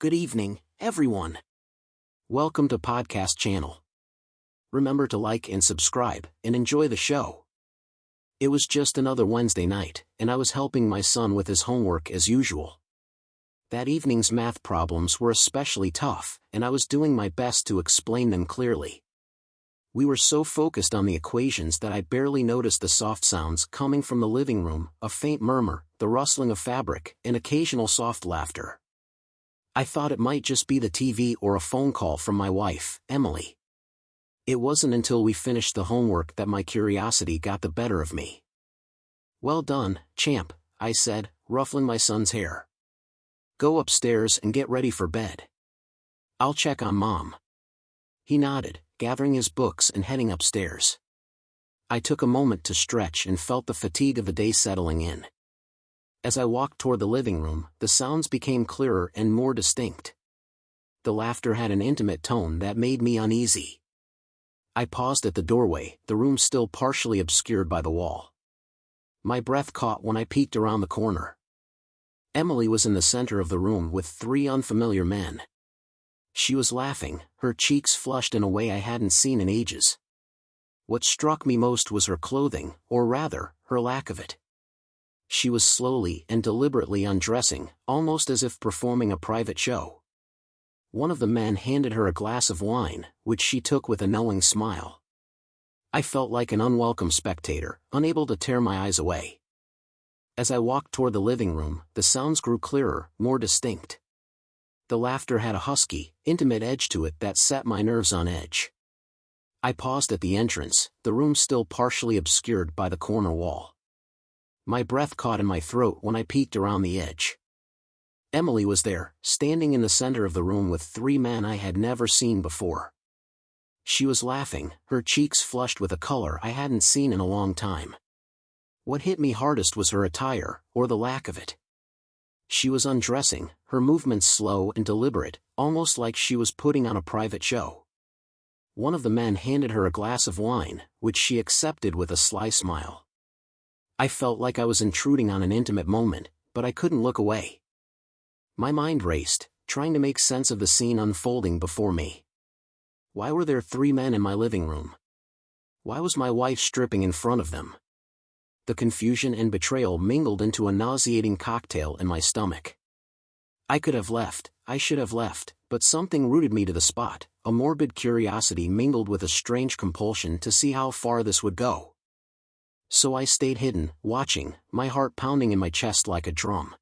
Good evening, everyone. Welcome to podcast channel. Remember to like and subscribe, and enjoy the show. It was just another Wednesday night, and I was helping my son with his homework as usual. That evening's math problems were especially tough, and I was doing my best to explain them clearly. We were so focused on the equations that I barely noticed the soft sounds coming from the living room, a faint murmur, the rustling of fabric, and occasional soft laughter. I thought it might just be the TV or a phone call from my wife, Emily. It wasn't until we finished the homework that my curiosity got the better of me. "Well done, champ," I said, ruffling my son's hair. "Go upstairs and get ready for bed. I'll check on Mom." He nodded, gathering his books and heading upstairs. I took a moment to stretch and felt the fatigue of the day settling in. As I walked toward the living room, the sounds became clearer and more distinct. The laughter had an intimate tone that made me uneasy. I paused at the doorway, the room still partially obscured by the wall. My breath caught when I peeked around the corner. Emily was in the center of the room with three unfamiliar men. She was laughing, her cheeks flushed in a way I hadn't seen in ages. What struck me most was her clothing, or rather, her lack of it. She was slowly and deliberately undressing, almost as if performing a private show. One of the men handed her a glass of wine, which she took with a knowing smile. I felt like an unwelcome spectator, unable to tear my eyes away. As I walked toward the living room, the sounds grew clearer, more distinct. The laughter had a husky, intimate edge to it that set my nerves on edge. I paused at the entrance, the room still partially obscured by the corner wall. My breath caught in my throat when I peeked around the edge. Emily was there, standing in the center of the room with three men I had never seen before. She was laughing, her cheeks flushed with a color I hadn't seen in a long time. What hit me hardest was her attire, or the lack of it. She was undressing, her movements slow and deliberate, almost like she was putting on a private show. One of the men handed her a glass of wine, which she accepted with a sly smile. I felt like I was intruding on an intimate moment, but I couldn't look away. My mind raced, trying to make sense of the scene unfolding before me. Why were there three men in my living room? Why was my wife stripping in front of them? The confusion and betrayal mingled into a nauseating cocktail in my stomach. I could have left, I should have left, but something rooted me to the spot, a morbid curiosity mingled with a strange compulsion to see how far this would go. So I stayed hidden, watching, my heart pounding in my chest like a drum.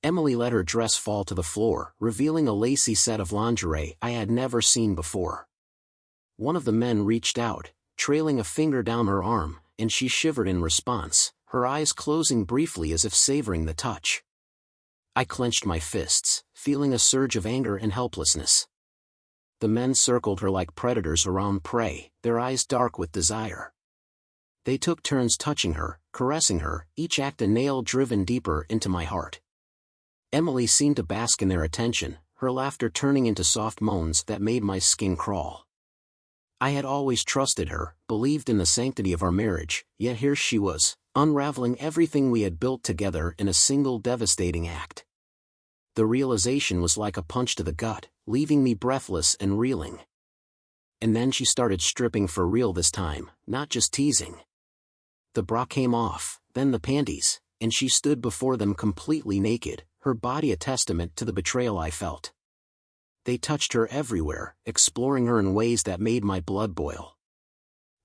Emily let her dress fall to the floor, revealing a lacy set of lingerie I had never seen before. One of the men reached out, trailing a finger down her arm, and she shivered in response, her eyes closing briefly as if savoring the touch. I clenched my fists, feeling a surge of anger and helplessness. The men circled her like predators around prey, their eyes dark with desire. They took turns touching her, caressing her, each act a nail driven deeper into my heart. Emily seemed to bask in their attention, her laughter turning into soft moans that made my skin crawl. I had always trusted her, believed in the sanctity of our marriage, yet here she was, unraveling everything we had built together in a single devastating act. The realization was like a punch to the gut, leaving me breathless and reeling. And then she started stripping for real this time, not just teasing. The bra came off, then the panties, and she stood before them completely naked, her body a testament to the betrayal I felt. They touched her everywhere, exploring her in ways that made my blood boil.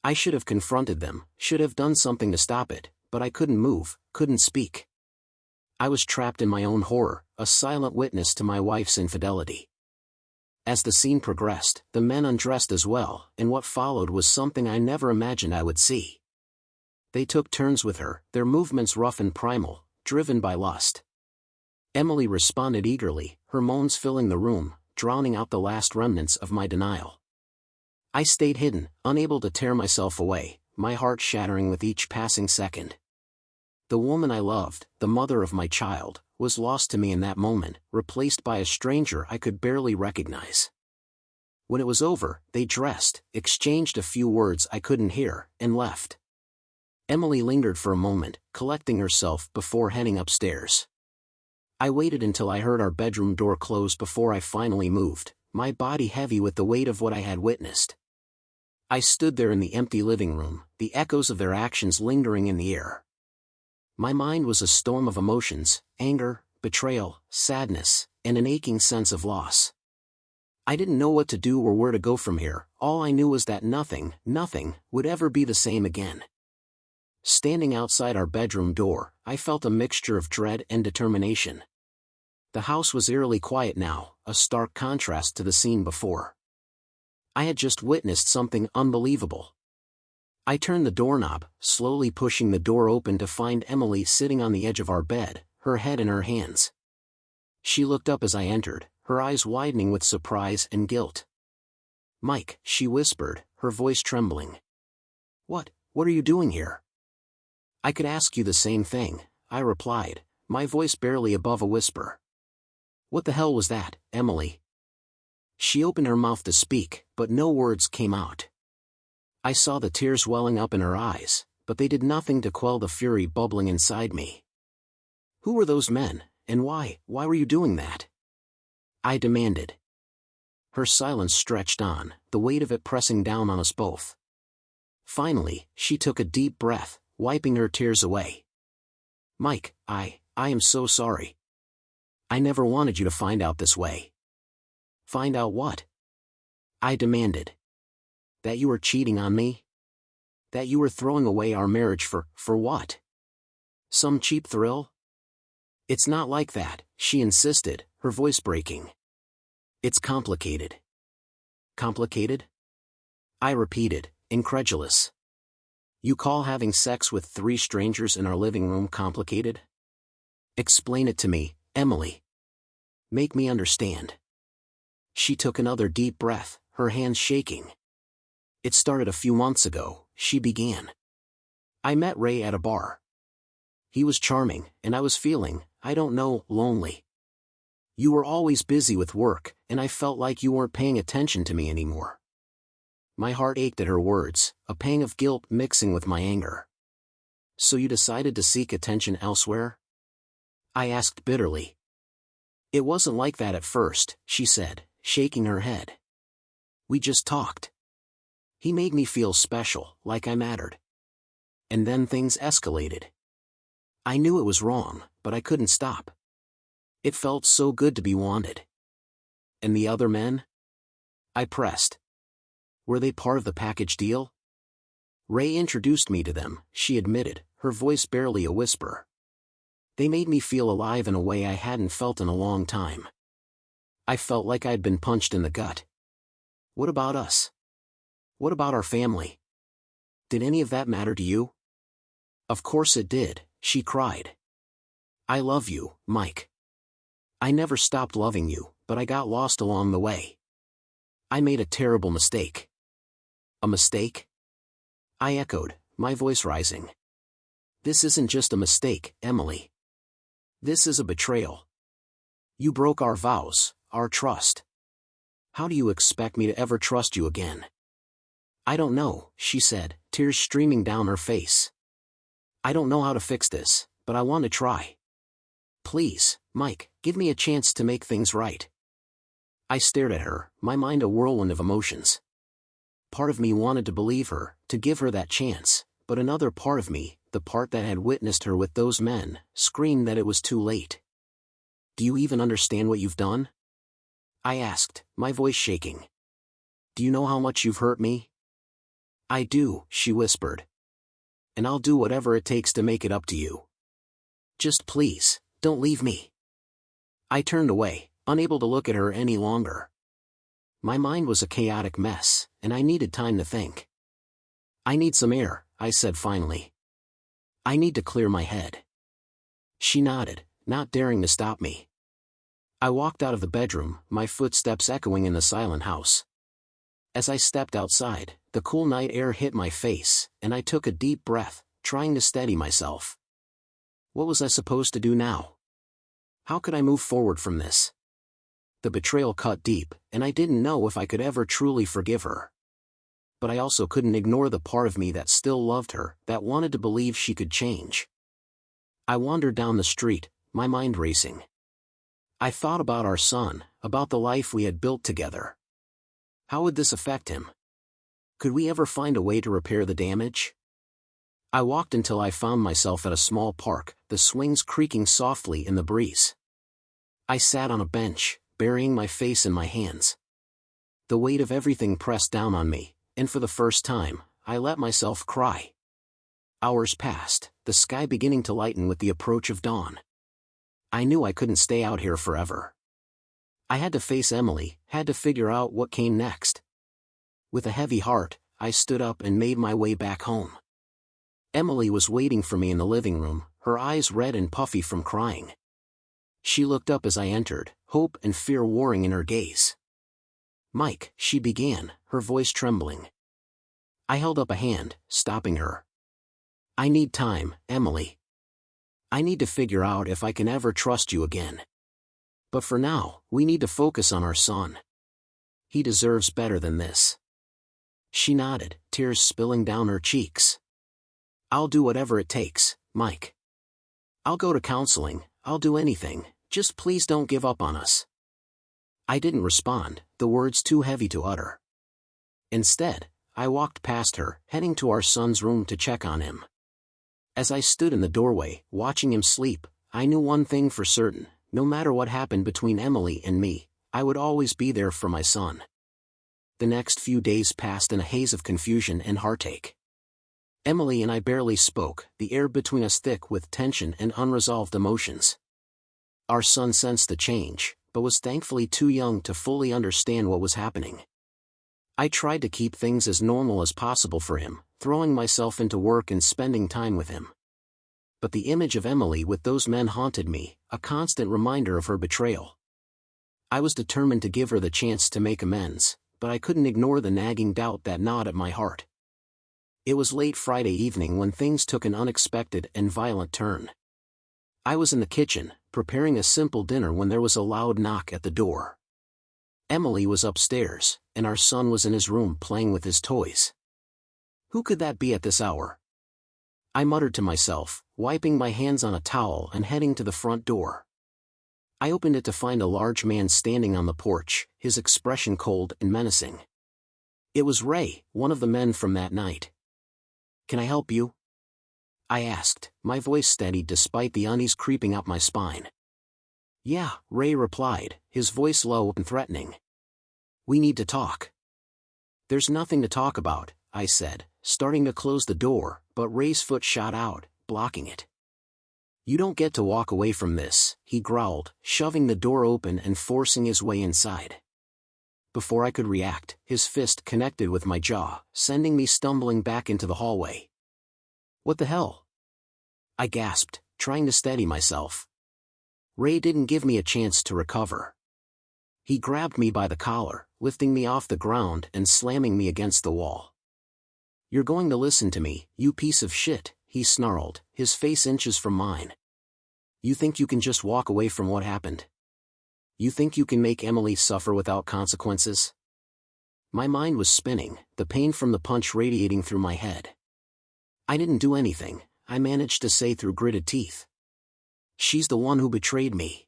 I should have confronted them, should have done something to stop it, but I couldn't move, couldn't speak. I was trapped in my own horror, a silent witness to my wife's infidelity. As the scene progressed, the men undressed as well, and what followed was something I never imagined I would see. They took turns with her, their movements rough and primal, driven by lust. Emily responded eagerly, her moans filling the room, drowning out the last remnants of my denial. I stayed hidden, unable to tear myself away, my heart shattering with each passing second. The woman I loved, the mother of my child, was lost to me in that moment, replaced by a stranger I could barely recognize. When it was over, they dressed, exchanged a few words I couldn't hear, and left. Emily lingered for a moment, collecting herself before heading upstairs. I waited until I heard our bedroom door close before I finally moved, my body heavy with the weight of what I had witnessed. I stood there in the empty living room, the echoes of their actions lingering in the air. My mind was a storm of emotions: anger, betrayal, sadness, and an aching sense of loss. I didn't know what to do or where to go from here. All I knew was that nothing would ever be the same again. Standing outside our bedroom door, I felt a mixture of dread and determination. The house was eerily quiet now, a stark contrast to the scene before. I had just witnessed something unbelievable. I turned the doorknob, slowly pushing the door open to find Emily sitting on the edge of our bed, her head in her hands. She looked up as I entered, her eyes widening with surprise and guilt. "Mike," she whispered, her voice trembling. What are you doing here?" "I could ask you the same thing," I replied, my voice barely above a whisper. "What the hell was that, Emily?" She opened her mouth to speak, but no words came out. I saw the tears welling up in her eyes, but they did nothing to quell the fury bubbling inside me. "Who were those men, and why were you doing that?" I demanded. Her silence stretched on, the weight of it pressing down on us both. Finally, she took a deep breath, wiping her tears away. "Mike, I am so sorry. I never wanted you to find out this way." "Find out what?" I demanded. "That you were cheating on me? That you were throwing away our marriage for what? Some cheap thrill?" "It's not like that," she insisted, her voice breaking. "It's complicated." "Complicated?" I repeated, incredulous. "You call having sex with 3 strangers in our living room complicated? Explain it to me, Emily. Make me understand." She took another deep breath, her hands shaking. "It started a few months ago," she began. "I met Ray at a bar. He was charming, and I was feeling, I don't know, lonely. You were always busy with work, and I felt like you weren't paying attention to me anymore." My heart ached at her words, a pang of guilt mixing with my anger. "So you decided to seek attention elsewhere?" I asked bitterly. "It wasn't like that at first," she said, shaking her head. "We just talked. He made me feel special, like I mattered. And then things escalated. I knew it was wrong, but I couldn't stop. It felt so good to be wanted." "And the other men?" I pressed. "Were they part of the package deal?" "Ray introduced me to them," she admitted, her voice barely a whisper. "They made me feel alive in a way I hadn't felt in a long time. I felt like I'd been punched in the gut. What about us? What about our family? Did any of that matter to you?" "Of course it did," she cried. "I love you, Mike. I never stopped loving you, but I got lost along the way. I made a terrible mistake." "A mistake?" I echoed, my voice rising. "This isn't just a mistake, Emily. This is a betrayal. You broke our vows, our trust. How do you expect me to ever trust you again?" "I don't know," she said, tears streaming down her face. "I don't know how to fix this, but I want to try. Please, Mike, give me a chance to make things right." I stared at her, my mind a whirlwind of emotions. Part of me wanted to believe her, to give her that chance, but another part of me, the part that had witnessed her with those men, screamed that it was too late. "Do you even understand what you've done?" I asked, my voice shaking. "Do you know how much you've hurt me?" "I do," she whispered. "And I'll do whatever it takes to make it up to you. Just please, don't leave me." I turned away, unable to look at her any longer. My mind was a chaotic mess, and I needed time to think. "I need some air," I said finally. "I need to clear my head." She nodded, not daring to stop me. I walked out of the bedroom, my footsteps echoing in the silent house. As I stepped outside, the cool night air hit my face, and I took a deep breath, trying to steady myself. What was I supposed to do now? How could I move forward from this? The betrayal cut deep, and I didn't know if I could ever truly forgive her. But I also couldn't ignore the part of me that still loved her, that wanted to believe she could change. I wandered down the street, my mind racing. I thought about our son, about the life we had built together. How would this affect him? Could we ever find a way to repair the damage? I walked until I found myself at a small park, the swings creaking softly in the breeze. I sat on a bench, burying my face in my hands. The weight of everything pressed down on me, and for the first time, I let myself cry. Hours passed, the sky beginning to lighten with the approach of dawn. I knew I couldn't stay out here forever. I had to face Emily, had to figure out what came next. With a heavy heart, I stood up and made my way back home. Emily was waiting for me in the living room, her eyes red and puffy from crying. She looked up as I entered, hope and fear warring in her gaze. "Mike," she began, her voice trembling. I held up a hand, stopping her. "I need time, Emily. I need to figure out if I can ever trust you again. But for now, we need to focus on our son. He deserves better than this." She nodded, tears spilling down her cheeks. "I'll do whatever it takes, Mike. I'll go to counseling, I'll do anything, just please don't give up on us." I didn't respond, the words too heavy to utter. Instead, I walked past her, heading to our son's room to check on him. As I stood in the doorway, watching him sleep, I knew one thing for certain: no matter what happened between Emily and me, I would always be there for my son. The next few days passed in a haze of confusion and heartache. Emily and I barely spoke, the air between us thick with tension and unresolved emotions. Our son sensed the change, but was thankfully too young to fully understand what was happening. I tried to keep things as normal as possible for him, throwing myself into work and spending time with him. But the image of Emily with those men haunted me, a constant reminder of her betrayal. I was determined to give her the chance to make amends, but I couldn't ignore the nagging doubt that gnawed at my heart. It was late Friday evening when things took an unexpected and violent turn. I was in the kitchen, preparing a simple dinner when there was a loud knock at the door. Emily was upstairs, and our son was in his room playing with his toys. Who could that be at this hour? I muttered to myself, wiping my hands on a towel and heading to the front door. I opened it to find a large man standing on the porch, his expression cold and menacing. It was Ray, one of the men from that night. "Can I help you?" I asked, my voice steady despite the unease creeping up my spine. "Yeah," Ray replied, his voice low and threatening. "We need to talk." "There's nothing to talk about," I said, starting to close the door, but Ray's foot shot out, blocking it. "You don't get to walk away from this," he growled, shoving the door open and forcing his way inside. Before I could react, his fist connected with my jaw, sending me stumbling back into the hallway. "What the hell?" I gasped, trying to steady myself. Ray didn't give me a chance to recover. He grabbed me by the collar, lifting me off the ground and slamming me against the wall. "You're going to listen to me, you piece of shit," he snarled, his face inches from mine. "You think you can just walk away from what happened? You think you can make Emily suffer without consequences?" My mind was spinning, the pain from the punch radiating through my head. "I didn't do anything," I managed to say through gritted teeth. "She's the one who betrayed me."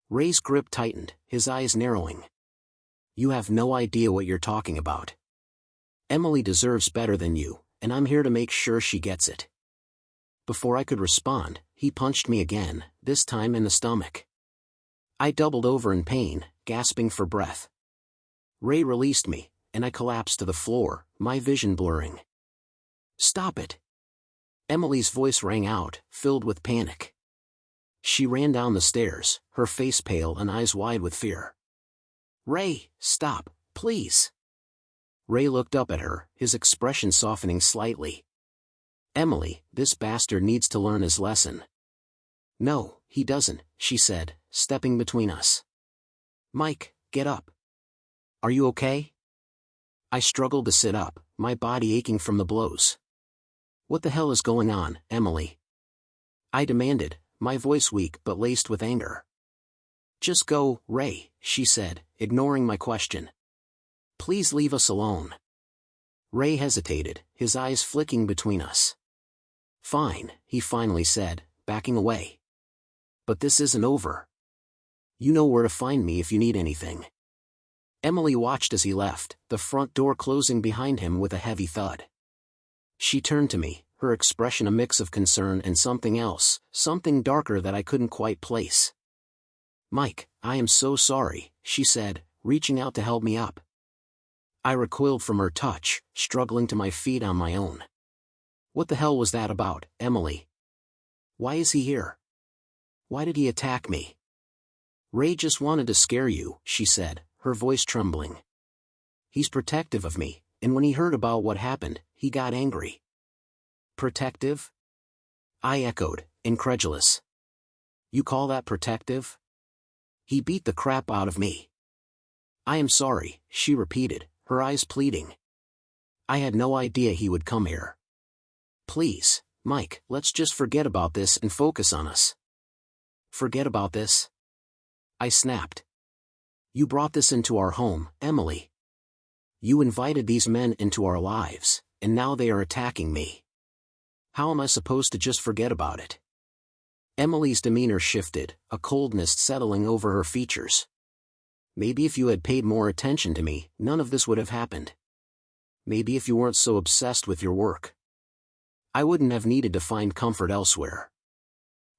Ray's grip tightened, his eyes narrowing. "You have no idea what you're talking about. Emily deserves better than you, and I'm here to make sure she gets it." Before I could respond, he punched me again, this time in the stomach. I doubled over in pain, gasping for breath. Ray released me, and I collapsed to the floor, my vision blurring. "Stop it!" Emily's voice rang out, filled with panic. She ran down the stairs, her face pale and eyes wide with fear. "Ray, stop, please!" Ray looked up at her, his expression softening slightly. "Emily, this bastard needs to learn his lesson." "No, he doesn't," she said, stepping between us. "Mike, get up. Are you okay?" I struggled to sit up, my body aching from the blows. "What the hell is going on, Emily?" I demanded, my voice weak but laced with anger. "Just go, Ray," she said, ignoring my question. "Please leave us alone." Ray hesitated, his eyes flicking between us. "Fine," he finally said, backing away. "But this isn't over. You know where to find me if you need anything." Emily watched as he left, the front door closing behind him with a heavy thud. She turned to me, her expression a mix of concern and something else, something darker that I couldn't quite place. "Mike, I am so sorry," she said, reaching out to help me up. I recoiled from her touch, struggling to my feet on my own. "What the hell was that about, Emily? Why is he here? Why did he attack me?" "Ray just wanted to scare you," she said, her voice trembling. "He's protective of me, and when he heard about what happened, he got angry." "Protective?" I echoed, incredulous. "You call that protective?" "He beat the crap out of me." "I am sorry," she repeated, her eyes pleading. "I had no idea he would come here. Please, Mike, let's just forget about this and focus on us." "Forget about this?" I snapped. "You brought this into our home, Emily. You invited these men into our lives, and now they are attacking me. How am I supposed to just forget about it?" Emily's demeanor shifted, a coldness settling over her features. "Maybe if you had paid more attention to me, none of this would have happened. Maybe if you weren't so obsessed with your work, I wouldn't have needed to find comfort elsewhere."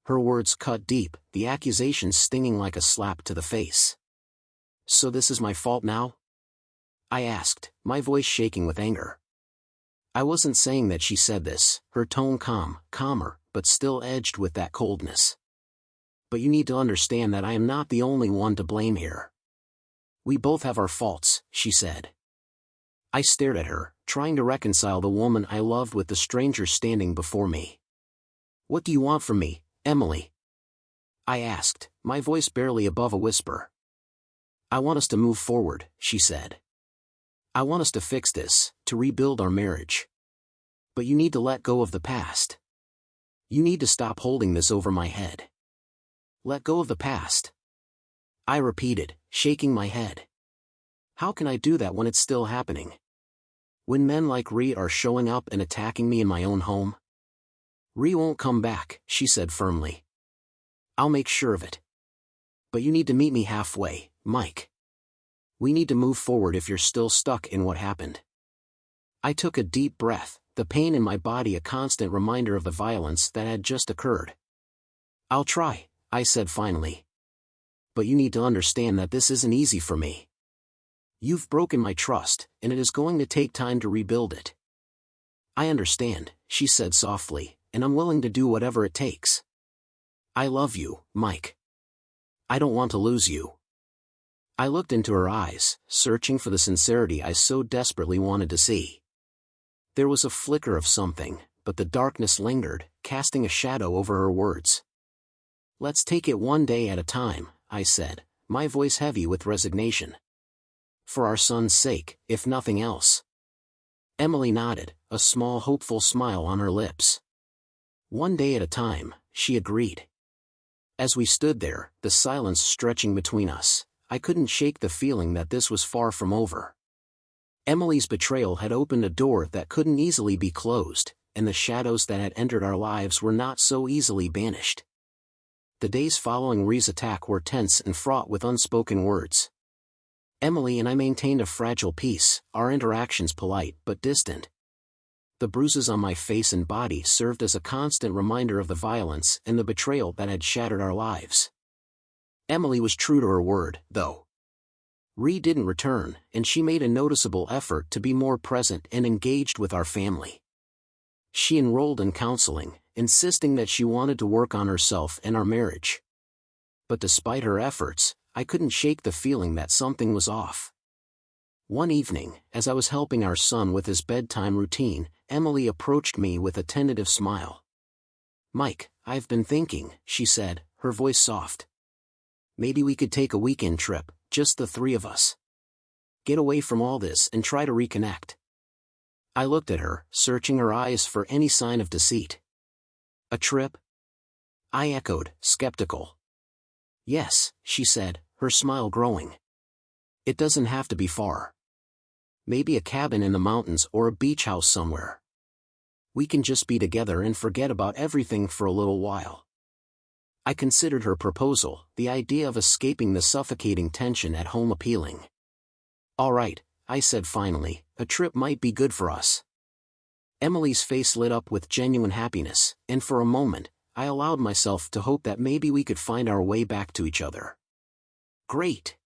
Her words cut deep, the accusation stinging like a slap to the face. "So this is my fault now?" I asked, my voice shaking with anger. I wasn't saying that she said this, her tone calmer, but still edged with that coldness. "But you need to understand that I am not the only one to blame here. We both have our faults," she said. I stared at her, trying to reconcile the woman I loved with the stranger standing before me. "What do you want from me, Emily?" I asked, my voice barely above a whisper. "I want us to move forward," she said. "I want us to fix this, to rebuild our marriage. But you need to let go of the past. You need to stop holding this over my head." "Let go of the past?" I repeated, shaking my head. "How can I do that when it's still happening? When men like Ree are showing up and attacking me in my own home?" "Ree won't come back," she said firmly. "I'll make sure of it. But you need to meet me halfway, Mike. We need to move forward if you're still stuck in what happened." I took a deep breath, the pain in my body a constant reminder of the violence that had just occurred. "I'll try," I said finally. "But you need to understand that this isn't easy for me. You've broken my trust, and it is going to take time to rebuild it." "I understand," she said softly, "and I'm willing to do whatever it takes. I love you, Mike. I don't want to lose you." I looked into her eyes, searching for the sincerity I so desperately wanted to see. There was a flicker of something, but the darkness lingered, casting a shadow over her words. "Let's take it one day at a time," I said, my voice heavy with resignation. "For our son's sake, if nothing else." Emily nodded, a small hopeful smile on her lips. "One day at a time," she agreed. As we stood there, the silence stretching between us, I couldn't shake the feeling that this was far from over. Emily's betrayal had opened a door that couldn't easily be closed, and the shadows that had entered our lives were not so easily banished. The days following Ree's attack were tense and fraught with unspoken words. Emily and I maintained a fragile peace, our interactions polite but distant. The bruises on my face and body served as a constant reminder of the violence and the betrayal that had shattered our lives. Emily was true to her word, though. Ree didn't return, and she made a noticeable effort to be more present and engaged with our family. She enrolled in counseling, insisting that she wanted to work on herself and our marriage. But despite her efforts, I couldn't shake the feeling that something was off. One evening, as I was helping our son with his bedtime routine, Emily approached me with a tentative smile. "Mike, I've been thinking," she said, her voice soft. "Maybe we could take a weekend trip, just the three of us. Get away from all this and try to reconnect." I looked at her, searching her eyes for any sign of deceit. "A trip?" I echoed, skeptical. "Yes," she said, her smile growing. "It doesn't have to be far. Maybe a cabin in the mountains or a beach house somewhere. We can just be together and forget about everything for a little while." I considered her proposal, the idea of escaping the suffocating tension at home, appealing. "All right," I said finally, "a trip might be good for us." Emily's face lit up with genuine happiness, and for a moment, I allowed myself to hope that maybe we could find our way back to each other. "Great.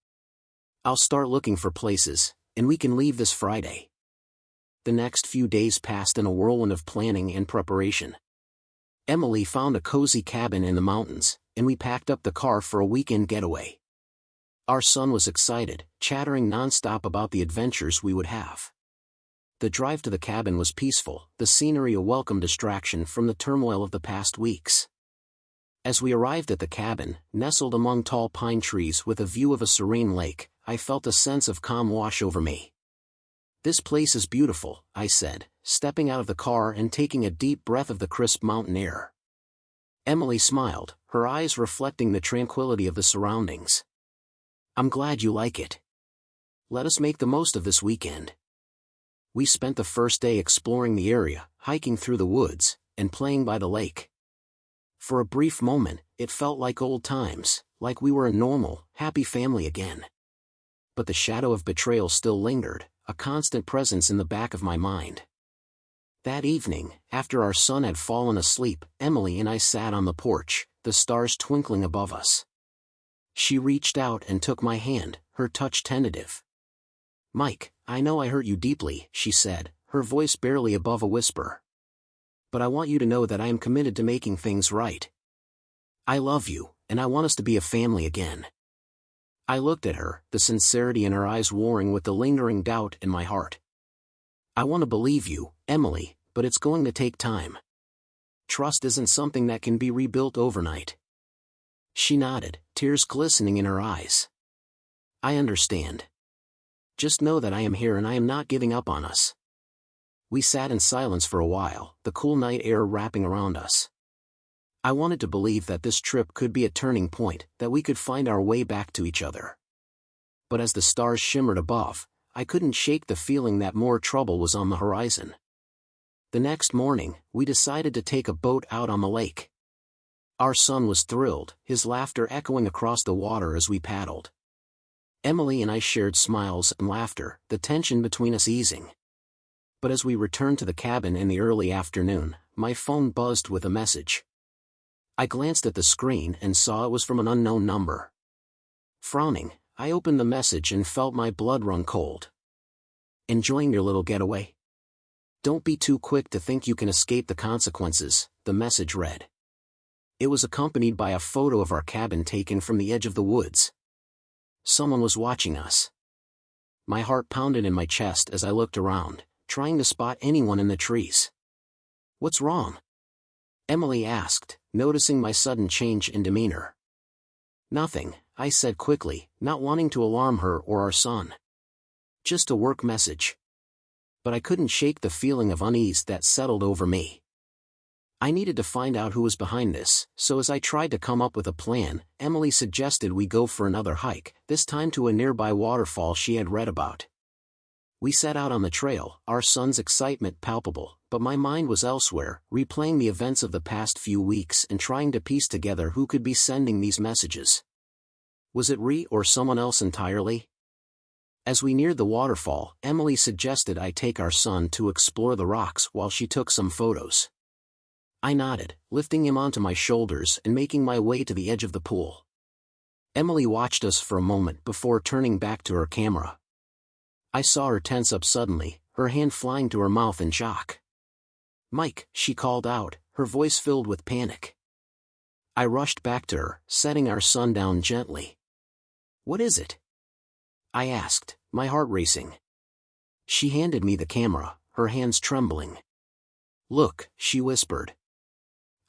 I'll start looking for places, and we can leave this Friday." The next few days passed in a whirlwind of planning and preparation. Emily found a cozy cabin in the mountains, and we packed up the car for a weekend getaway. Our son was excited, chattering nonstop about the adventures we would have. The drive to the cabin was peaceful, the scenery a welcome distraction from the turmoil of the past weeks. As we arrived at the cabin, nestled among tall pine trees with a view of a serene lake, I felt a sense of calm wash over me. "This place is beautiful," I said, stepping out of the car and taking a deep breath of the crisp mountain air. Emily smiled, her eyes reflecting the tranquility of the surroundings. "I'm glad you like it. Let us make the most of this weekend." We spent the first day exploring the area, hiking through the woods, and playing by the lake. For a brief moment, it felt like old times, like we were a normal, happy family again. But the shadow of betrayal still lingered, a constant presence in the back of my mind. That evening, after our son had fallen asleep, Emily and I sat on the porch, the stars twinkling above us. She reached out and took my hand, her touch tentative. "Mike, I know I hurt you deeply," she said, her voice barely above a whisper. "But I want you to know that I am committed to making things right. I love you, and I want us to be a family again." I looked at her, the sincerity in her eyes warring with the lingering doubt in my heart. "I want to believe you, Emily, but it's going to take time. Trust isn't something that can be rebuilt overnight." She nodded, tears glistening in her eyes. "I understand. Just know that I am here and I am not giving up on us." We sat in silence for a while, the cool night air wrapping around us. I wanted to believe that this trip could be a turning point, that we could find our way back to each other. But as the stars shimmered above, I couldn't shake the feeling that more trouble was on the horizon. The next morning, we decided to take a boat out on the lake. Our son was thrilled, his laughter echoing across the water as we paddled. Emily and I shared smiles and laughter, the tension between us easing. But as we returned to the cabin in the early afternoon, my phone buzzed with a message. I glanced at the screen and saw it was from an unknown number. Frowning, I opened the message and felt my blood run cold. "Enjoying your little getaway? Don't be too quick to think you can escape the consequences," the message read. It was accompanied by a photo of our cabin taken from the edge of the woods. Someone was watching us. My heart pounded in my chest as I looked around, trying to spot anyone in the trees. "What's wrong?" Emily asked, noticing my sudden change in demeanor. "Nothing," I said quickly, not wanting to alarm her or our son. "Just a work message." But I couldn't shake the feeling of unease that settled over me. I needed to find out who was behind this, so as I tried to come up with a plan, Emily suggested we go for another hike, this time to a nearby waterfall she had read about. We set out on the trail, our son's excitement palpable, but my mind was elsewhere, replaying the events of the past few weeks and trying to piece together who could be sending these messages. Was it Ree or someone else entirely? As we neared the waterfall, Emily suggested I take our son to explore the rocks while she took some photos. I nodded, lifting him onto my shoulders and making my way to the edge of the pool. Emily watched us for a moment before turning back to her camera. I saw her tense up suddenly, her hand flying to her mouth in shock. "Mike," she called out, her voice filled with panic. I rushed back to her, setting our son down gently. "What is it?" I asked, my heart racing. She handed me the camera, her hands trembling. "Look," she whispered.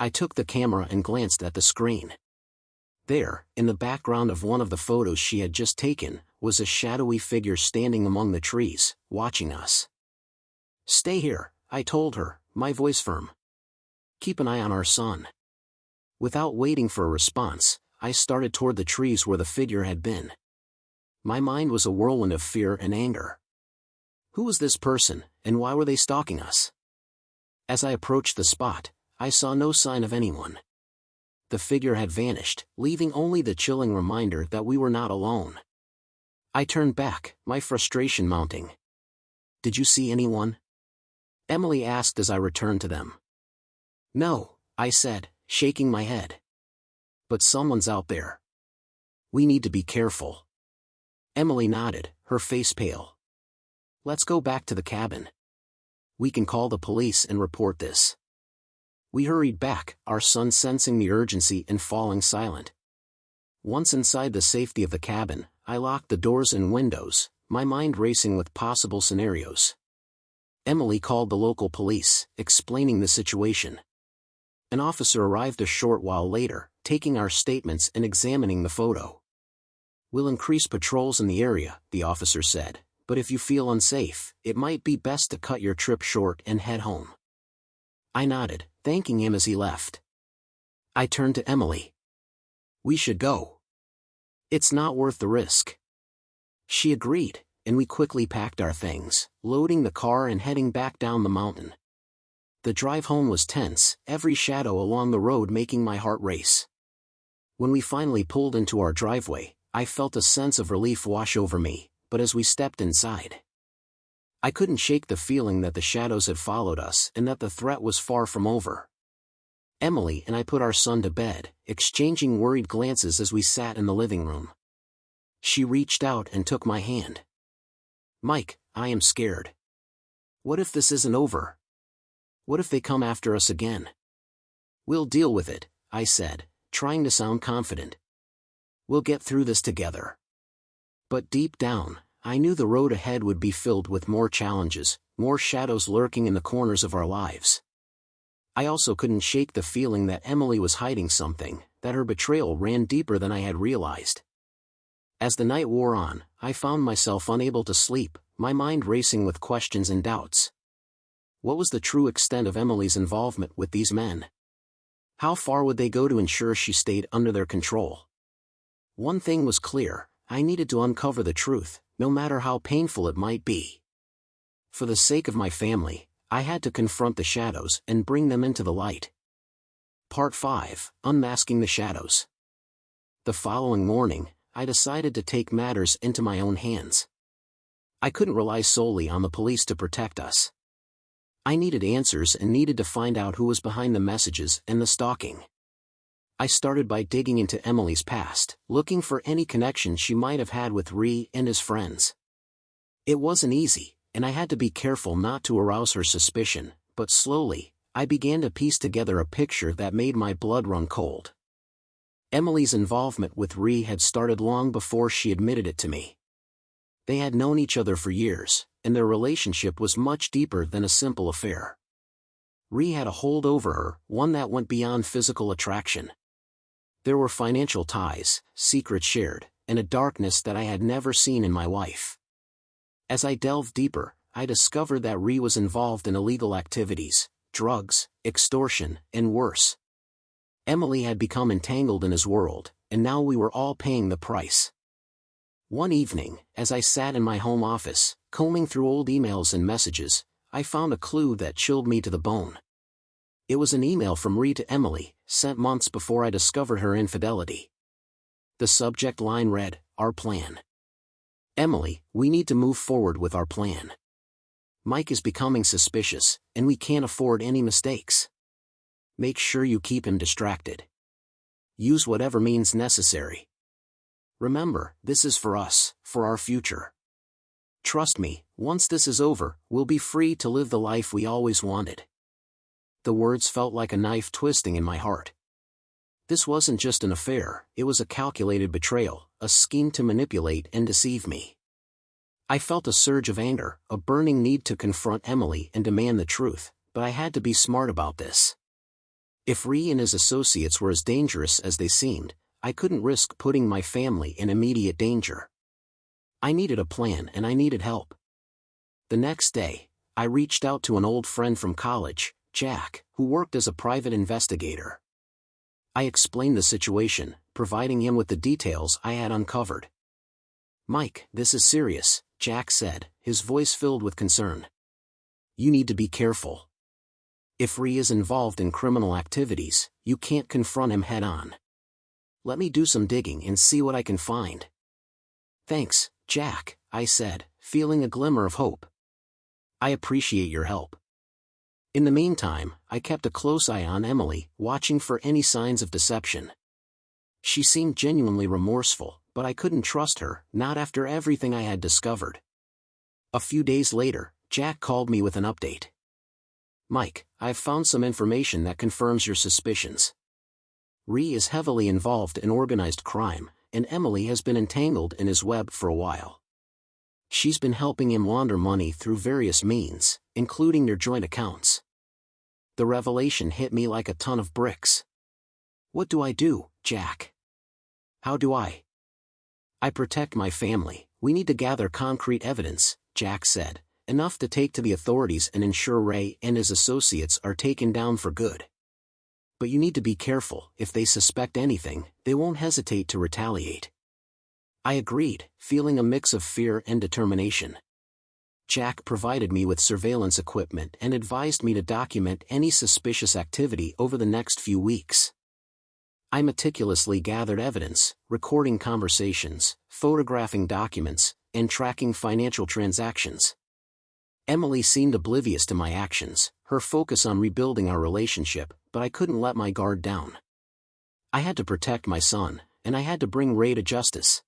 I took the camera and glanced at the screen. There, in the background of one of the photos she had just taken, was a shadowy figure standing among the trees, watching us. "Stay here," I told her, my voice firm. "Keep an eye on our son." Without waiting for a response, I started toward the trees where the figure had been. My mind was a whirlwind of fear and anger. Who was this person, and why were they stalking us? As I approached the spot, I saw no sign of anyone. the figure had vanished, leaving only the chilling reminder that we were not alone. I turned back, my frustration mounting. "Did you see anyone?" Emily asked as I returned to them. "No," I said, shaking my head. "But someone's out there. We need to be careful." Emily nodded, her face pale. "Let's go back to the cabin. We can call the police and report this." We hurried back, our son sensing the urgency and falling silent. Once inside the safety of the cabin, I locked the doors and windows, my mind racing with possible scenarios. Emily called the local police, explaining the situation. An officer arrived a short while later, taking our statements and examining the photo. "We'll increase patrols in the area," the officer said, "but if you feel unsafe, it might be best to cut your trip short and head home." I nodded, thanking him as he left. I turned to Emily. "We should go. It's not worth the risk." She agreed, and we quickly packed our things, loading the car and heading back down the mountain. The drive home was tense, every shadow along the road making my heart race. When we finally pulled into our driveway, I felt a sense of relief wash over me, but as we stepped inside, I couldn't shake the feeling that the shadows had followed us and that the threat was far from over. Emily and I put our son to bed, exchanging worried glances as we sat in the living room. She reached out and took my hand. "Mike, I am scared. What if this isn't over? What if they come after us again?" "We'll deal with it," I said, trying to sound confident. "We'll get through this together." But deep down, I knew the road ahead would be filled with more challenges, more shadows lurking in the corners of our lives. I also couldn't shake the feeling that Emily was hiding something, that her betrayal ran deeper than I had realized. As the night wore on, I found myself unable to sleep, my mind racing with questions and doubts. What was the true extent of Emily's involvement with these men? How far would they go to ensure she stayed under their control? One thing was clear, I needed to uncover the truth, no matter how painful it might be. For the sake of my family, I had to confront the shadows and bring them into the light. Part 5, Unmasking the Shadows. The following morning, I decided to take matters into my own hands. I couldn't rely solely on the police to protect us. I needed answers and needed to find out who was behind the messages and the stalking. I started by digging into Emily's past, looking for any connection she might have had with Ree and his friends. It wasn't easy, and I had to be careful not to arouse her suspicion, but slowly, I began to piece together a picture that made my blood run cold. Emily's involvement with Ree had started long before she admitted it to me. They had known each other for years, and their relationship was much deeper than a simple affair. Ree had a hold over her, one that went beyond physical attraction. There were financial ties, secrets shared, and a darkness that I had never seen in my wife. As I delved deeper, I discovered that Ree was involved in illegal activities, drugs, extortion, and worse. Emily had become entangled in his world, and now we were all paying the price. One evening, as I sat in my home office, combing through old emails and messages, I found a clue that chilled me to the bone. It was an email from Ree to Emily, sent months before I discovered her infidelity. The subject line read, "Our plan. Emily, we need to move forward with our plan. Mike is becoming suspicious, and we can't afford any mistakes. Make sure you keep him distracted. Use whatever means necessary. Remember, this is for us, for our future. Trust me, once this is over, we'll be free to live the life we always wanted." The words felt like a knife twisting in my heart. This wasn't just an affair, it was a calculated betrayal, a scheme to manipulate and deceive me. I felt a surge of anger, a burning need to confront Emily and demand the truth, but I had to be smart about this. If Ree and his associates were as dangerous as they seemed, I couldn't risk putting my family in immediate danger. I needed a plan and I needed help. The next day, I reached out to an old friend from college, Jack, who worked as a private investigator. I explained the situation, providing him with the details I had uncovered. "Mike, this is serious," Jack said, his voice filled with concern. "You need to be careful. If Ree is involved in criminal activities, you can't confront him head-on. Let me do some digging and see what I can find. Thanks, Jack, I said, feeling a glimmer of hope. I appreciate your help. In the meantime, I kept a close eye on Emily, watching for any signs of deception. She seemed genuinely remorseful, but I couldn't trust her, not after everything I had discovered. A few days later, Jack called me with an update. Mike, I've found some information that confirms your suspicions. Ree is heavily involved in organized crime, and Emily has been entangled in his web for a while. She's been helping him launder money through various means, including their joint accounts. The revelation hit me like a ton of bricks. What do I do, Jack? How do I protect my family? We need to gather concrete evidence, Jack said, enough to take to the authorities and ensure Ray and his associates are taken down for good. But you need to be careful. If they suspect anything, they won't hesitate to retaliate. I agreed, feeling a mix of fear and determination. Jack provided me with surveillance equipment and advised me to document any suspicious activity over the next few weeks. I meticulously gathered evidence, recording conversations, photographing documents, and tracking financial transactions. Emily seemed oblivious to my actions, her focus on rebuilding our relationship, but I couldn't let my guard down. I had to protect my son, and I had to bring Ray to justice.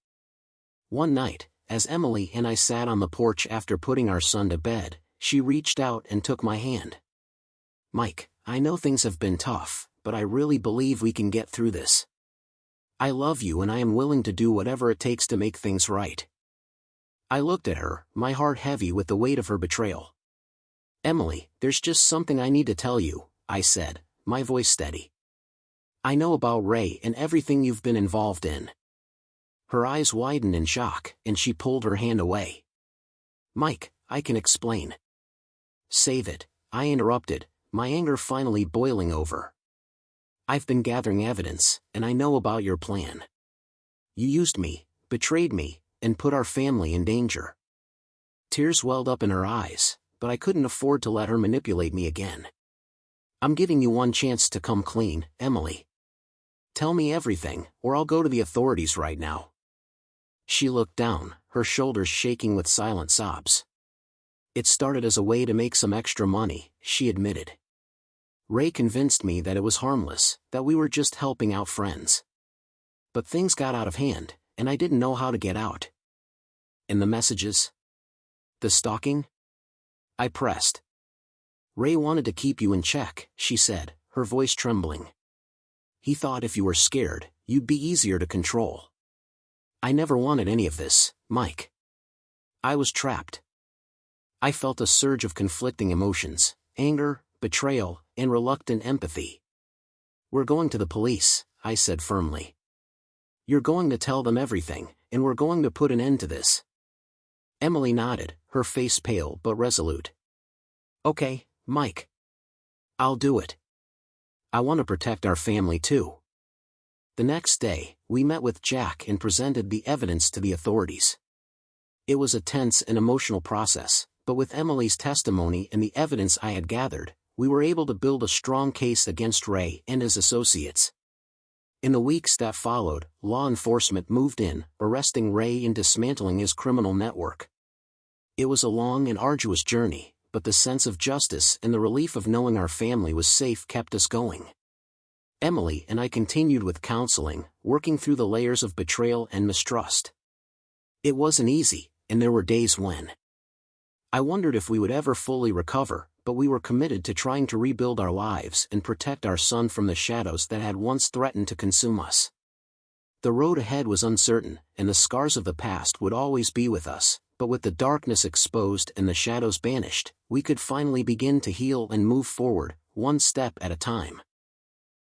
One night, as Emily and I sat on the porch after putting our son to bed, she reached out and took my hand. Mike, I know things have been tough, but I really believe we can get through this. I love you and I am willing to do whatever it takes to make things right. I looked at her, my heart heavy with the weight of her betrayal. Emily, there's just something I need to tell you, I said, my voice steady. I know about Ray and everything you've been involved in. Her eyes widened in shock, and she pulled her hand away. Mike, I can explain. Save it, I interrupted, my anger finally boiling over. I've been gathering evidence, and I know about your plan. You used me, betrayed me, and put our family in danger. Tears welled up in her eyes, but I couldn't afford to let her manipulate me again. I'm giving you one chance to come clean, Emily. Tell me everything, or I'll go to the authorities right now. She looked down, her shoulders shaking with silent sobs. It started as a way to make some extra money, she admitted. Ray convinced me that it was harmless, that we were just helping out friends. But things got out of hand, and I didn't know how to get out. And the messages? The stalking? I pressed. Ray wanted to keep you in check, she said, her voice trembling. He thought if you were scared, you'd be easier to control. I never wanted any of this, Mike. I was trapped. I felt a surge of conflicting emotions, anger, betrayal, and reluctant empathy. We're going to the police, I said firmly. You're going to tell them everything, and we're going to put an end to this. Emily nodded, her face pale but resolute. Okay, Mike. I'll do it. I want to protect our family too. The next day, we met with Jack and presented the evidence to the authorities. It was a tense and emotional process, but with Emily's testimony and the evidence I had gathered, we were able to build a strong case against Ray and his associates. In the weeks that followed, law enforcement moved in, arresting Ray and dismantling his criminal network. It was a long and arduous journey, but the sense of justice and the relief of knowing our family was safe kept us going. Emily and I continued with counseling, working through the layers of betrayal and mistrust. It wasn't easy, and there were days when I wondered if we would ever fully recover, but we were committed to trying to rebuild our lives and protect our son from the shadows that had once threatened to consume us. The road ahead was uncertain, and the scars of the past would always be with us, but with the darkness exposed and the shadows banished, we could finally begin to heal and move forward, one step at a time.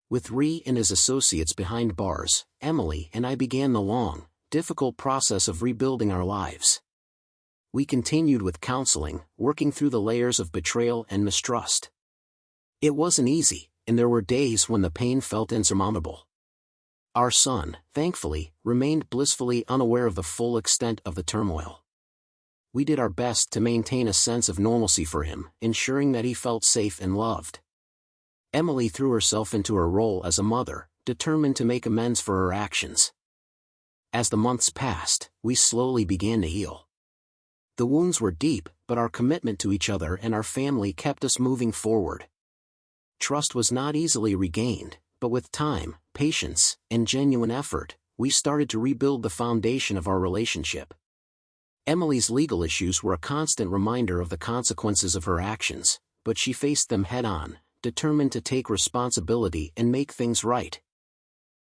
With Ree and his associates behind bars, Emily and I began the long, difficult process of rebuilding our lives. We continued with counseling, working through the layers of betrayal and mistrust. It wasn't easy, and there were days when the pain felt insurmountable. Our son, thankfully, remained blissfully unaware of the full extent of the turmoil. We did our best to maintain a sense of normalcy for him, ensuring that he felt safe and loved. Emily threw herself into her role as a mother, determined to make amends for her actions. As the months passed, we slowly began to heal. The wounds were deep, but our commitment to each other and our family kept us moving forward. Trust was not easily regained, but with time, patience, and genuine effort, we started to rebuild the foundation of our relationship. Emily's legal issues were a constant reminder of the consequences of her actions, but she faced them head-on, determined to take responsibility and make things right.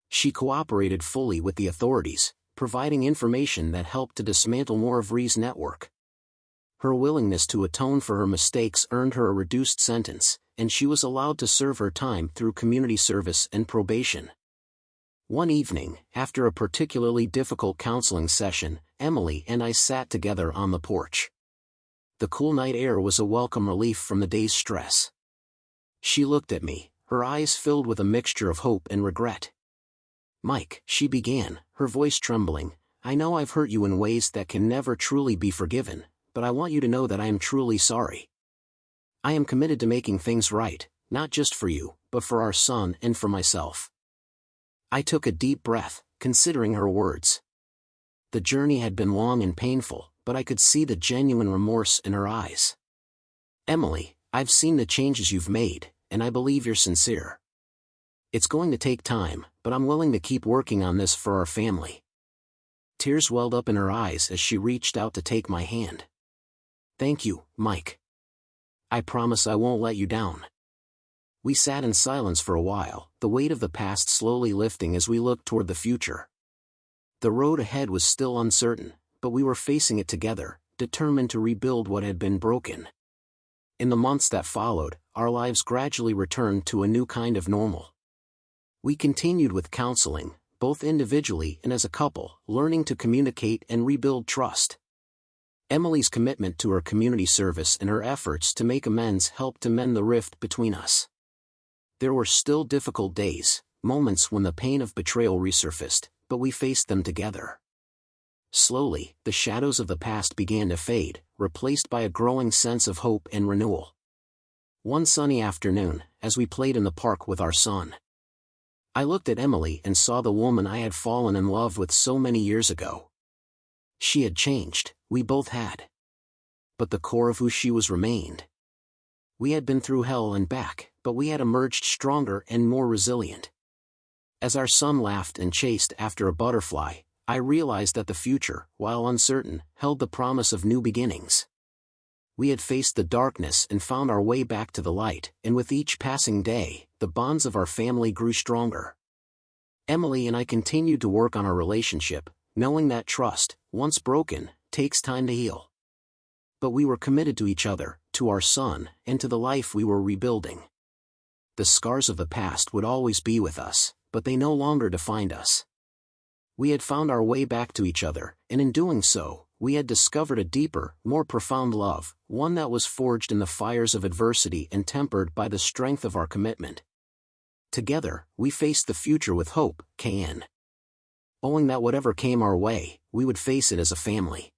She cooperated fully with the authorities, providing information that helped to dismantle more of Rhee's network. Her willingness to atone for her mistakes earned her a reduced sentence, and she was allowed to serve her time through community service and probation. One evening, after a particularly difficult counseling session, Emily and I sat together on the porch. The cool night air was a welcome relief from the day's stress. She looked at me, her eyes filled with a mixture of hope and regret. "Mike," she began, her voice trembling, "I know I've hurt you in ways that can never truly be forgiven, but I want you to know that I am truly sorry. I am committed to making things right, not just for you, but for our son and for myself." I took a deep breath, considering her words. The journey had been long and painful, but I could see the genuine remorse in her eyes. "Emily, I've seen the changes you've made, and I believe you're sincere. It's going to take time, but I'm willing to keep working on this for our family." Tears welled up in her eyes as she reached out to take my hand. "Thank you, Mike. I promise I won't let you down." We sat in silence for a while, the weight of the past slowly lifting as we looked toward the future. The road ahead was still uncertain, but we were facing it together, determined to rebuild what had been broken. In the months that followed, our lives gradually returned to a new kind of normal. We continued with counseling, both individually and as a couple, learning to communicate and rebuild trust. Emily's commitment to her community service and her efforts to make amends helped to mend the rift between us. There were still difficult days, moments when the pain of betrayal resurfaced, but we faced them together. Slowly, the shadows of the past began to fade, replaced by a growing sense of hope and renewal. One sunny afternoon, as we played in the park with our son, I looked at Emily and saw the woman I had fallen in love with so many years ago. She had changed, we both had. But the core of who she was remained. We had been through hell and back, but we had emerged stronger and more resilient. As our son laughed and chased after a butterfly, I realized that the future, while uncertain, held the promise of new beginnings. We had faced the darkness and found our way back to the light, and with each passing day, the bonds of our family grew stronger. Emily and I continued to work on our relationship, knowing that trust, once broken, takes time to heal. But we were committed to each other, to our son, and to the life we were rebuilding. The scars of the past would always be with us, but they no longer defined us. We had found our way back to each other, and in doing so, we had discovered a deeper, more profound love, one that was forged in the fires of adversity and tempered by the strength of our commitment. Together, we faced the future with hope, KN. Knowing that whatever came our way, we would face it as a family.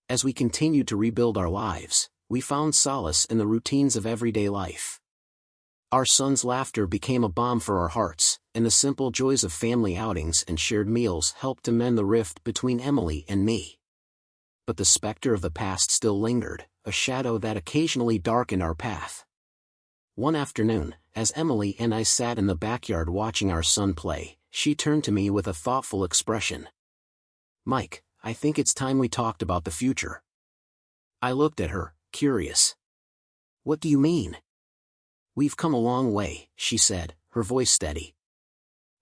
As we continued to rebuild our lives, we found solace in the routines of everyday life. Our son's laughter became a balm for our hearts, and the simple joys of family outings and shared meals helped to mend the rift between Emily and me. But the specter of the past still lingered, a shadow that occasionally darkened our path. One afternoon, as Emily and I sat in the backyard watching our son play, she turned to me with a thoughtful expression. "Mike, I think it's time we talked about the future." I looked at her, curious. "What do you mean?" "We've come a long way," she said, her voice steady.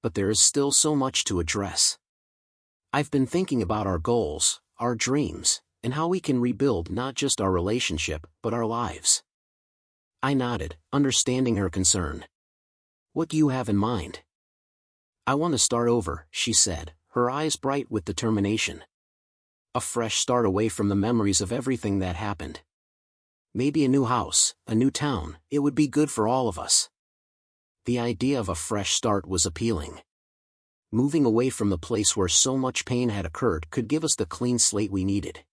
"But there is still so much to address. I've been thinking about our goals, our dreams, and how we can rebuild not just our relationship, but our lives." I nodded, understanding her concern. "What do you have in mind?" "I want to start over," she said, her eyes bright with determination. "A fresh start away from the memories of everything that happened. Maybe a new house, a new town, it would be good for all of us." The idea of a fresh start was appealing. Moving away from the place where so much pain had occurred could give us the clean slate we needed.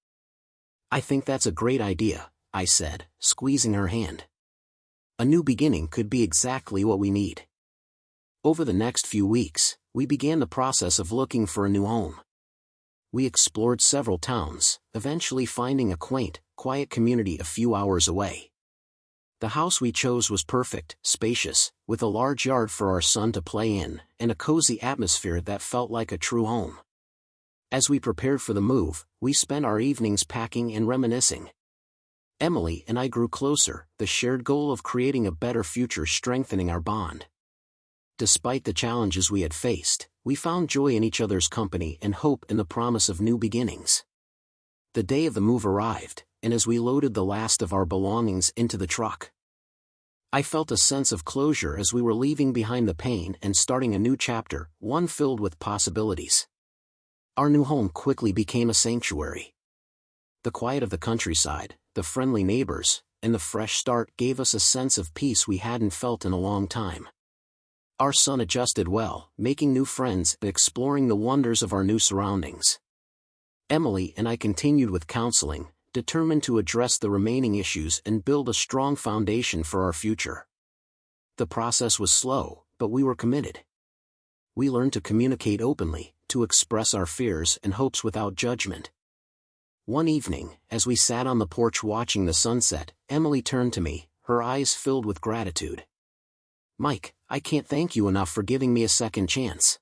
"I think that's a great idea," I said, squeezing her hand. A new beginning could be exactly what we need. Over the next few weeks, we began the process of looking for a new home. We explored several towns, eventually finding a quaint, quiet community a few hours away. The house we chose was perfect, spacious, with a large yard for our son to play in, and a cozy atmosphere that felt like a true home. As we prepared for the move, we spent our evenings packing and reminiscing. Emily and I grew closer, the shared goal of creating a better future strengthening our bond. Despite the challenges we had faced, we found joy in each other's company and hope in the promise of new beginnings. The day of the move arrived, and as we loaded the last of our belongings into the truck, I felt a sense of closure as we were leaving behind the pain and starting a new chapter, one filled with possibilities. Our new home quickly became a sanctuary. The quiet of the countryside, the friendly neighbors, and the fresh start gave us a sense of peace we hadn't felt in a long time. Our son adjusted well, making new friends and exploring the wonders of our new surroundings. Emily and I continued with counseling, determined to address the remaining issues and build a strong foundation for our future. The process was slow, but we were committed. We learned to communicate openly, to express our fears and hopes without judgment. One evening, as we sat on the porch watching the sunset, Emily turned to me, her eyes filled with gratitude. "Mike, I can't thank you enough for giving me a second chance.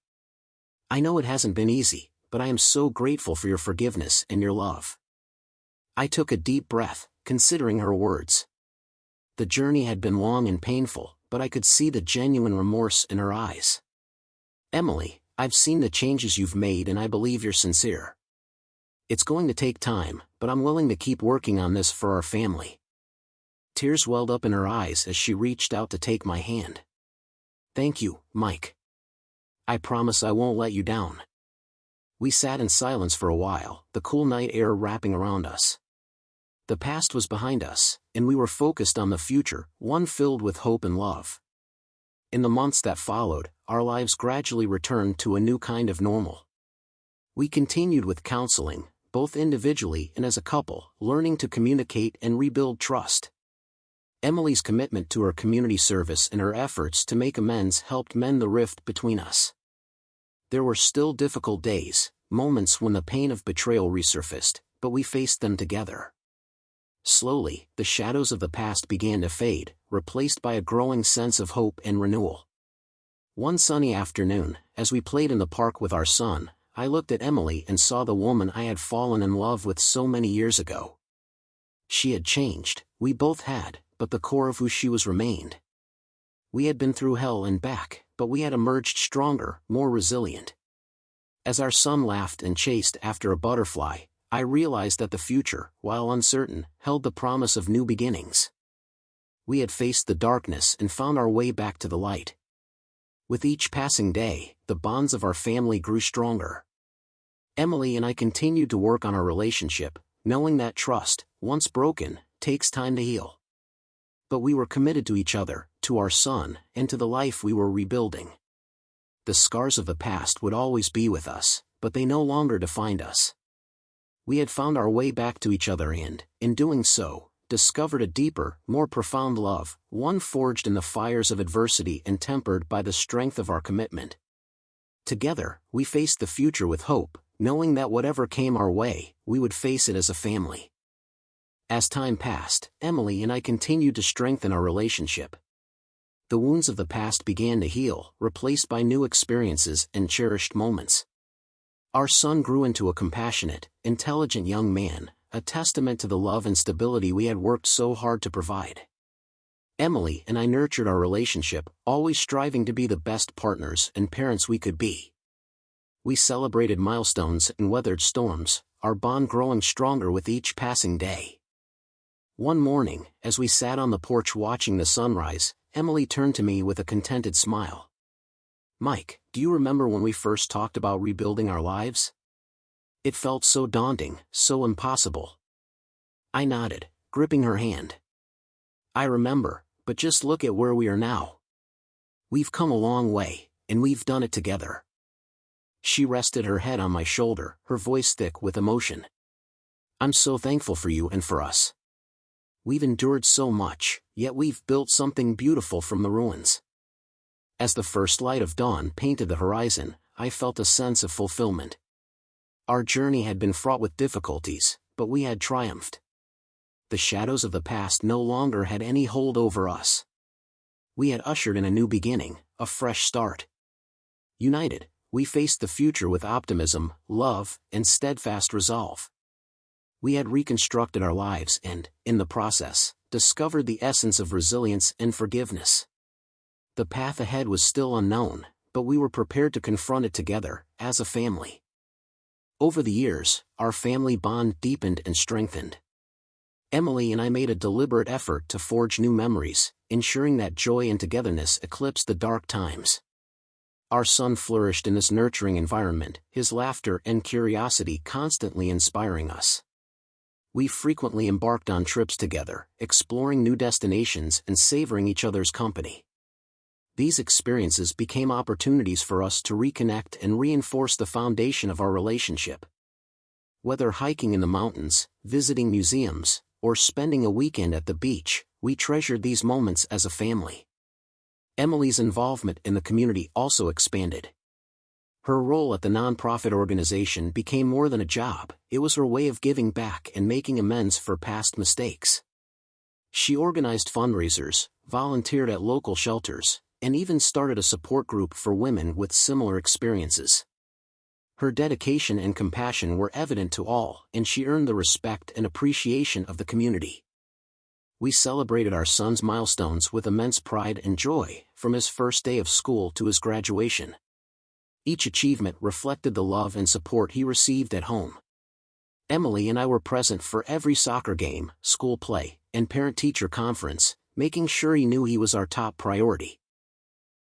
I know it hasn't been easy, but I am so grateful for your forgiveness and your love." I took a deep breath, considering her words. The journey had been long and painful, but I could see the genuine remorse in her eyes. "Emily, I've seen the changes you've made and I believe you're sincere. It's going to take time, but I'm willing to keep working on this for our family." Tears welled up in her eyes as she reached out to take my hand. "Thank you, Mike. I promise I won't let you down." We sat in silence for a while, the cool night air wrapping around us. The past was behind us, and we were focused on the future, one filled with hope and love. In the months that followed, our lives gradually returned to a new kind of normal. We continued with counseling, both individually and as a couple, learning to communicate and rebuild trust. Emily's commitment to her community service and her efforts to make amends helped mend the rift between us. There were still difficult days, moments when the pain of betrayal resurfaced, but we faced them together. Slowly, the shadows of the past began to fade, replaced by a growing sense of hope and renewal. One sunny afternoon, as we played in the park with our son, I looked at Emily and saw the woman I had fallen in love with so many years ago. She had changed, we both had, but the core of who she was remained. We had been through hell and back, but we had emerged stronger, more resilient. As our son laughed and chased after a butterfly, I realized that the future, while uncertain, held the promise of new beginnings. We had faced the darkness and found our way back to the light. With each passing day, the bonds of our family grew stronger. Emily and I continued to work on our relationship, knowing that trust, once broken, takes time to heal. But we were committed to each other, to our son, and to the life we were rebuilding. The scars of the past would always be with us, but they no longer defined us. We had found our way back to each other and, in doing so, discovered a deeper, more profound love, one forged in the fires of adversity and tempered by the strength of our commitment. Together, we faced the future with hope, knowing that whatever came our way, we would face it as a family. As time passed, Emily and I continued to strengthen our relationship. The wounds of the past began to heal, replaced by new experiences and cherished moments. Our son grew into a compassionate, intelligent young man, a testament to the love and stability we had worked so hard to provide. Emily and I nurtured our relationship, always striving to be the best partners and parents we could be. We celebrated milestones and weathered storms, our bond growing stronger with each passing day. One morning, as we sat on the porch watching the sunrise, Emily turned to me with a contented smile. "Mike, do you remember when we first talked about rebuilding our lives? It felt so daunting, so impossible." I nodded, gripping her hand. "I remember, but just look at where we are now. We've come a long way, and we've done it together." She rested her head on my shoulder, her voice thick with emotion. "I'm so thankful for you and for us. We've endured so much, yet we've built something beautiful from the ruins. As the first light of dawn painted the horizon, I felt a sense of fulfillment. Our journey had been fraught with difficulties, but we had triumphed. The shadows of the past no longer had any hold over us. We had ushered in a new beginning, a fresh start. United, we faced the future with optimism, love, and steadfast resolve. We had reconstructed our lives and, in the process, discovered the essence of resilience and forgiveness. The path ahead was still unknown, but we were prepared to confront it together, as a family. Over the years, our family bond deepened and strengthened. Emily and I made a deliberate effort to forge new memories, ensuring that joy and togetherness eclipsed the dark times. Our son flourished in this nurturing environment, his laughter and curiosity constantly inspiring us. We frequently embarked on trips together, exploring new destinations and savoring each other's company. These experiences became opportunities for us to reconnect and reinforce the foundation of our relationship. Whether hiking in the mountains, visiting museums, or spending a weekend at the beach, we treasured these moments as a family. Emily's involvement in the community also expanded. Her role at the nonprofit organization became more than a job, it was her way of giving back and making amends for past mistakes. She organized fundraisers, volunteered at local shelters, and even started a support group for women with similar experiences. Her dedication and compassion were evident to all, and she earned the respect and appreciation of the community. We celebrated our son's milestones with immense pride and joy, from his first day of school to his graduation. Each achievement reflected the love and support he received at home. Emily and I were present for every soccer game, school play, and parent-teacher conference, making sure he knew he was our top priority.